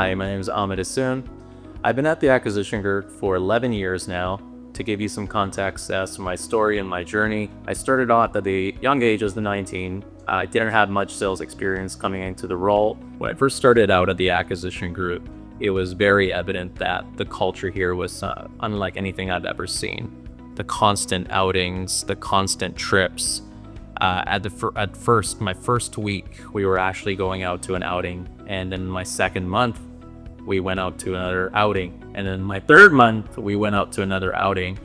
Hi, my name is Ahmad. I've been at the acquisition group for 11 years now. To give you some context as to my story and my journey, I started off at the young age of 19. I didn't have much sales experience coming into the role. When I first started out at the acquisition group, it was very evident that the culture here was unlike anything I'd ever seen. The constant outings, the constant trips. At first, my first week, we were actually going out to an outing, and in my second month, we went out to another outing, and in my third month, we went out to another outing.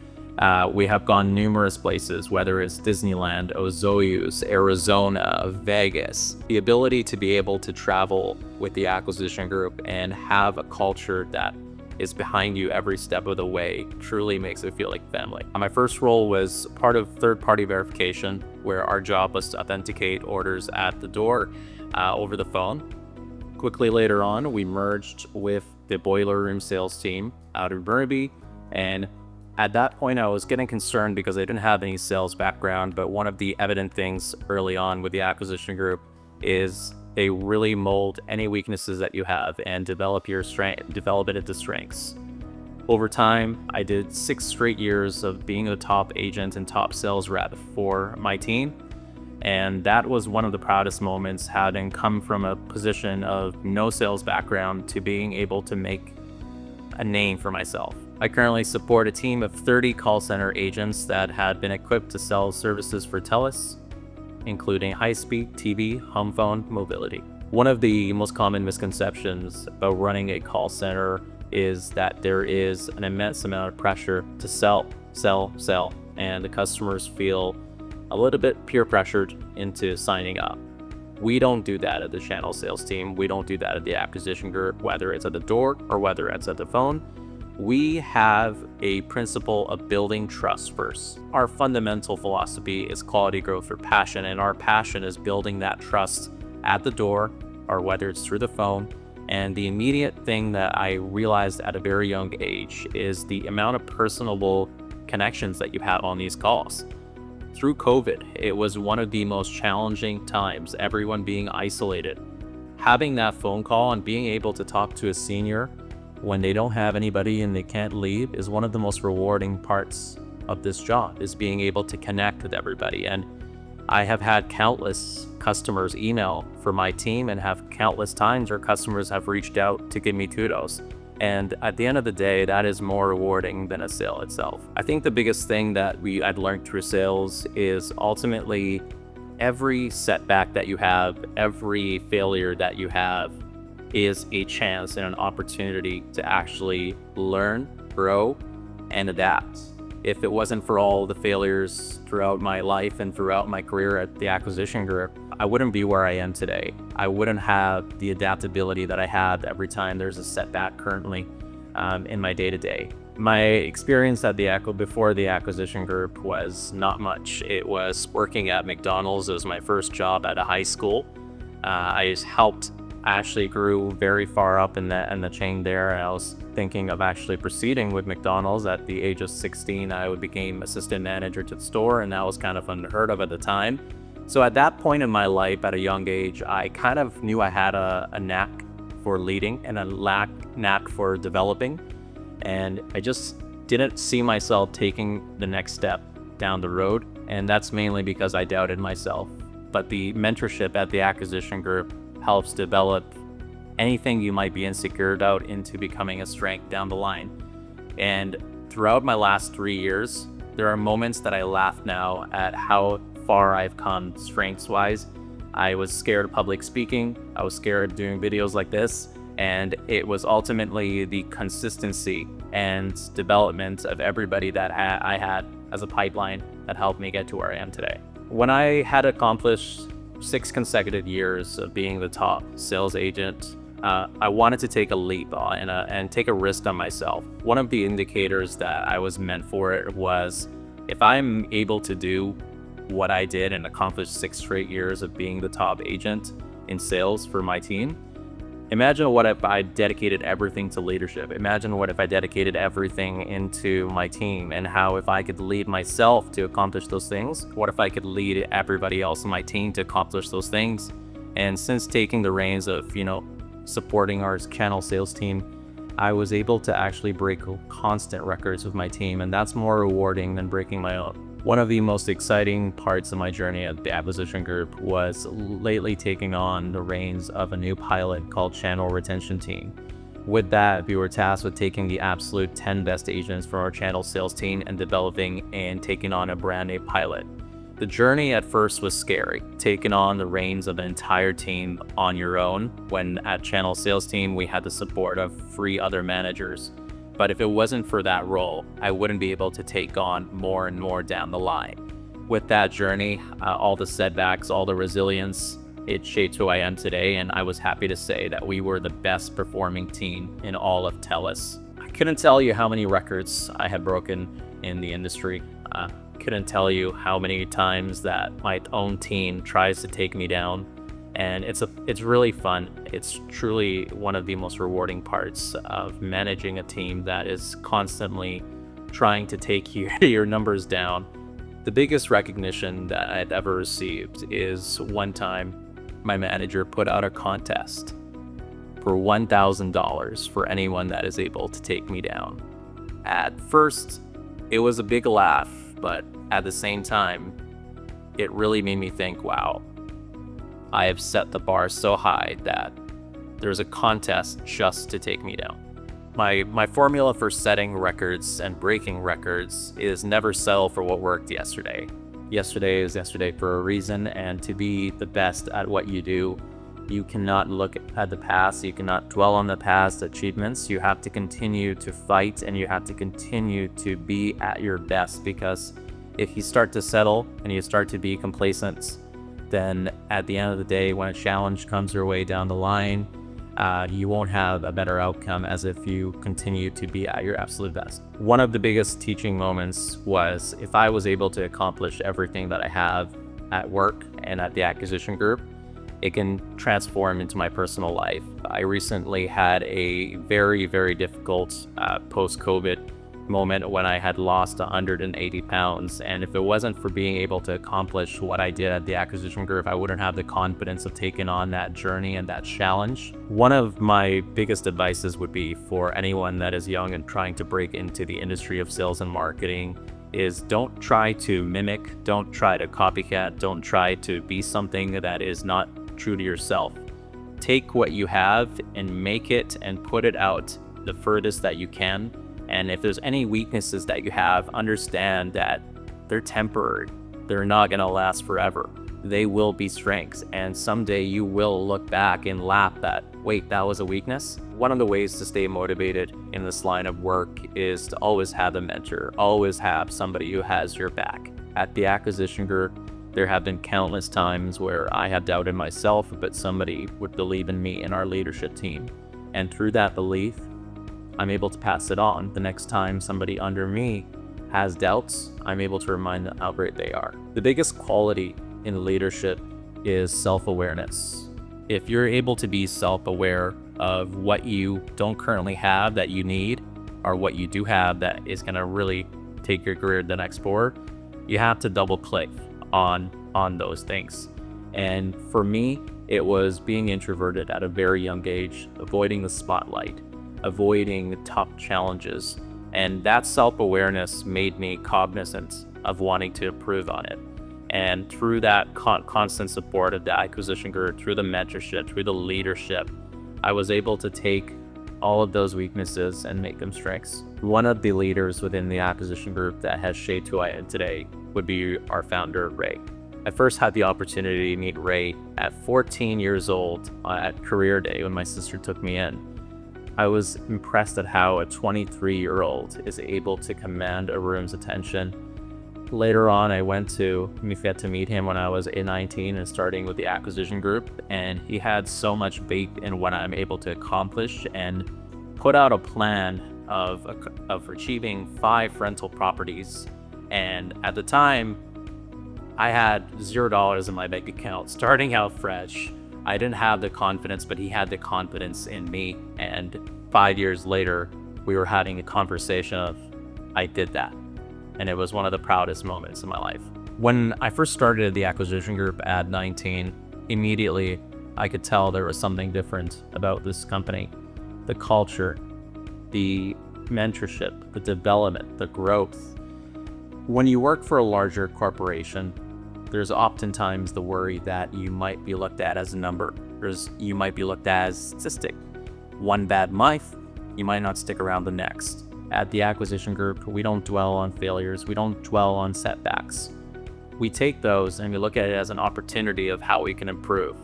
We have gone numerous places, whether it's Disneyland, Ozoius, Arizona, Vegas. The ability to be able to travel with the acquisition group and have a culture that is behind you every step of the way truly makes it feel like family. My first role was part of third-party verification, where our job was to authenticate orders at the door over the phone. Quickly later on, we merged with the boiler room sales team out of Burnaby, and at that point I was getting concerned because I didn't have any sales background. But one of the evident things early on with the acquisition group is they really mold any weaknesses that you have and develop it into strengths. Over time, I did 6 straight years of being a top agent and top sales rep for my team. And that was one of the proudest moments, having come from a position of no sales background to being able to make a name for myself. I currently support a team of 30 call center agents that had been equipped to sell services for TELUS, including high-speed TV, home phone, mobility. One of the most common misconceptions about running a call center is that there is an immense amount of pressure to sell, and the customers feel a little bit peer pressured into signing up. We don't do that at the channel sales team. We don't do that at the acquisition group, whether it's at the door or whether it's at the phone. We have a principle of building trust first. Our fundamental philosophy is quality growth for passion, and our passion is building that trust at the door or whether it's through the phone. And the immediate thing that I realized at a very young age is the amount of personable connections that you have on these calls. Through COVID, it was one of the most challenging times, everyone being isolated. Having that phone call and being able to talk to a senior when they don't have anybody and they can't leave is one of the most rewarding parts of this job, is being able to connect with everybody. And I have had countless customers email for my team, and have countless times where customers have reached out to give me kudos. And at the end of the day, that is more rewarding than a sale itself. I think the biggest thing that I'd learned through sales is ultimately every setback that you have, every failure that you have is a chance and an opportunity to actually learn, grow, and adapt. If it wasn't for all the failures throughout my life and throughout my career at the acquisition group, I wouldn't be where I am today. I wouldn't have the adaptability that I have every time there's a setback currently in my day-to-day. My experience at before the acquisition group was not much. It was working at McDonald's. It was my first job at a high school. I actually grew very far up in the chain there. I was thinking of actually proceeding with McDonald's. At the age of 16, I became assistant manager to the store, and that was kind of unheard of at the time. So at that point in my life, at a young age, I kind of knew I had a knack for leading and a knack for developing, and I just didn't see myself taking the next step down the road, and that's mainly because I doubted myself. But the mentorship at the acquisition group helps develop anything you might be insecure about into becoming a strength down the line. And throughout my last 3 years, there are moments that I laugh now at how far I've come strengths-wise. I was scared of public speaking. I was scared of doing videos like this. And it was ultimately the consistency and development of everybody that I had as a pipeline that helped me get to where I am today. When I had accomplished 6 consecutive years of being the top sales agent, I wanted to take a leap and take a risk on myself. One of the indicators that I was meant for it was, if I'm able to do what I did and accomplish 6 straight years of being the top agent in sales for my team, imagine what if I dedicated everything to leadership. Imagine what if I dedicated everything into my team, and how if I could lead myself to accomplish those things, what if I could lead everybody else in my team to accomplish those things. And since taking the reins of, supporting our channel sales team, I was able to actually break constant records with my team, and that's more rewarding than breaking my own. One of the most exciting parts of my journey at the acquisition group was lately taking on the reins of a new pilot called Channel Retention Team. With that, we were tasked with taking the absolute 10 best agents from our channel sales team and developing and taking on a brand new pilot. The journey at first was scary, taking on the reins of the entire team on your own, when at channel sales team we had the support of 3 other managers. But if it wasn't for that role, I wouldn't be able to take on more and more down the line. With that journey, all the setbacks, all the resilience, it shaped who I am today, and I was happy to say that we were the best performing team in all of TELUS. I couldn't tell you how many records I had broken in the industry. Couldn't tell you how many times that my own team tries to take me down, and it's really fun. It's truly one of the most rewarding parts of managing a team that is constantly trying to take your numbers down. The biggest recognition that I've ever received is one time my manager put out a contest for $1,000 for anyone that is able to take me down. At first, it was a big laugh, but at the same time, it really made me think, wow, I have set the bar so high that there's a contest just to take me down. My formula for setting records and breaking records is never settle for what worked yesterday. Yesterday is yesterday for a reason, and to be the best at what you do, you cannot look at the past, you cannot dwell on the past achievements. You have to continue to fight, and you have to continue to be at your best, because if you start to settle and you start to be complacent, then at the end of the day, when a challenge comes your way down the line, you won't have a better outcome as if you continue to be at your absolute best. One of the biggest teaching moments was if I was able to accomplish everything that I have at work and at the acquisition group, it can transform into my personal life. I recently had a very, very difficult post-COVID moment when I had lost 180 pounds. And if it wasn't for being able to accomplish what I did at the acquisition group, I wouldn't have the confidence of taking on that journey and that challenge. One of my biggest advices would be for anyone that is young and trying to break into the industry of sales and marketing is don't try to mimic, don't try to copycat, don't try to be something that is not true to yourself. Take what you have and make it and put it out the furthest that you can. And if there's any weaknesses that you have, understand that they're temporary. They're not gonna last forever. They will be strengths. And someday you will look back and laugh that, wait, that was a weakness? One of the ways to stay motivated in this line of work is to always have a mentor, always have somebody who has your back. At the acquisition group, there have been countless times where I have doubted myself, but somebody would believe in me and our leadership team. And through that belief, I'm able to pass it on. The next time somebody under me has doubts, I'm able to remind them how great they are. The biggest quality in leadership is self-awareness. If you're able to be self-aware of what you don't currently have that you need, or what you do have that is gonna really take your career to the next forward, you have to double click on those things. And for me, it was being introverted at a very young age, avoiding the spotlight, avoiding tough challenges, and that self-awareness made me cognizant of wanting to improve on it. And through that constant support of the acquisition group, through the mentorship, through the leadership, I was able to take all of those weaknesses and make them strengths. One of the leaders within the acquisition group that has shaped who I am today would be our founder, Ray. I first had the opportunity to meet Ray at 14 years old at Career Day when my sister took me in. I was impressed at how a 23-year-old is able to command a room's attention. Later on, I got to meet him when I was 19 and starting with the acquisition group, and he had so much faith in what I'm able to accomplish and put out a plan of achieving 5 rental properties. And at the time, I had $0 in my bank account, starting out fresh. I didn't have the confidence, but he had the confidence in me. And 5 years later, we were having a conversation of, I did that. And it was one of the proudest moments in my life. When I first started the acquisition group at 19, immediately I could tell there was something different about this company. The culture, the mentorship, the development, the growth. When you work for a larger corporation, there's oftentimes the worry that you might be looked at as a number. You might be looked at as statistic. One bad month, you might not stick around the next. At the acquisition group, we don't dwell on failures. We don't dwell on setbacks. We take those and we look at it as an opportunity of how we can improve.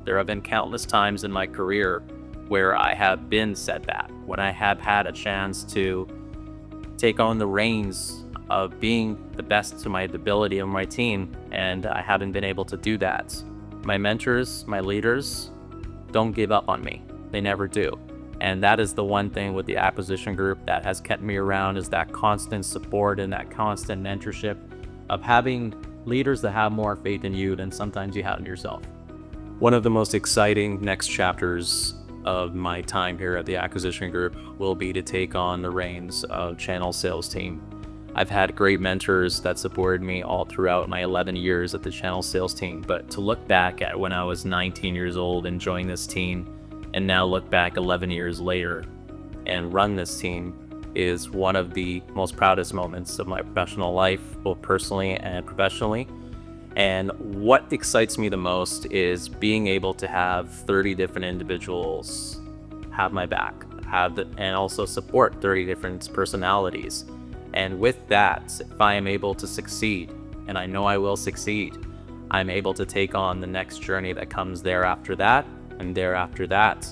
There have been countless times in my career where I have been set back, when I have had a chance to take on the reins of being the best to my ability of my team, and I haven't been able to do that. My mentors, my leaders, don't give up on me. They never do. And that is the one thing with the acquisition group that has kept me around, is that constant support and that constant mentorship of having leaders that have more faith in you than sometimes you have in yourself. One of the most exciting next chapters of my time here at the acquisition group will be to take on the reins of channel sales team. I've had great mentors that supported me all throughout my 11 years at the channel sales team, but to look back at when I was 19 years old and join this team, and now look back 11 years later and run this team, is one of the most proudest moments of my professional life, both personally and professionally. And what excites me the most is being able to have 30 different individuals have my back, and also support 30 different personalities. And with that, if I am able to succeed, and I know I will succeed, I'm able to take on the next journey that comes thereafter that, and thereafter that.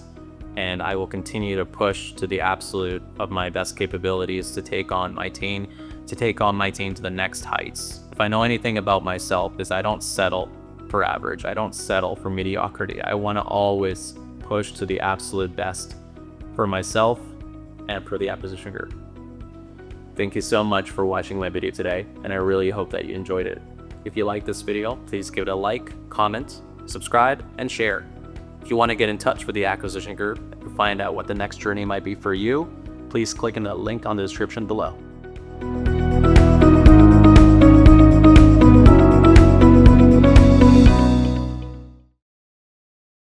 And I will continue to push to the absolute of my best capabilities to take on my team, to the next heights. If I know anything about myself, is I don't settle for average. I don't settle for mediocrity. I want to always push to the absolute best for myself and for the acquisition group. Thank you so much for watching my video today, and I really hope that you enjoyed it. If you like this video, please give it a like, comment, subscribe, and share. If you want to get in touch with the acquisition group and find out what the next journey might be for you, please click on the link on the description below.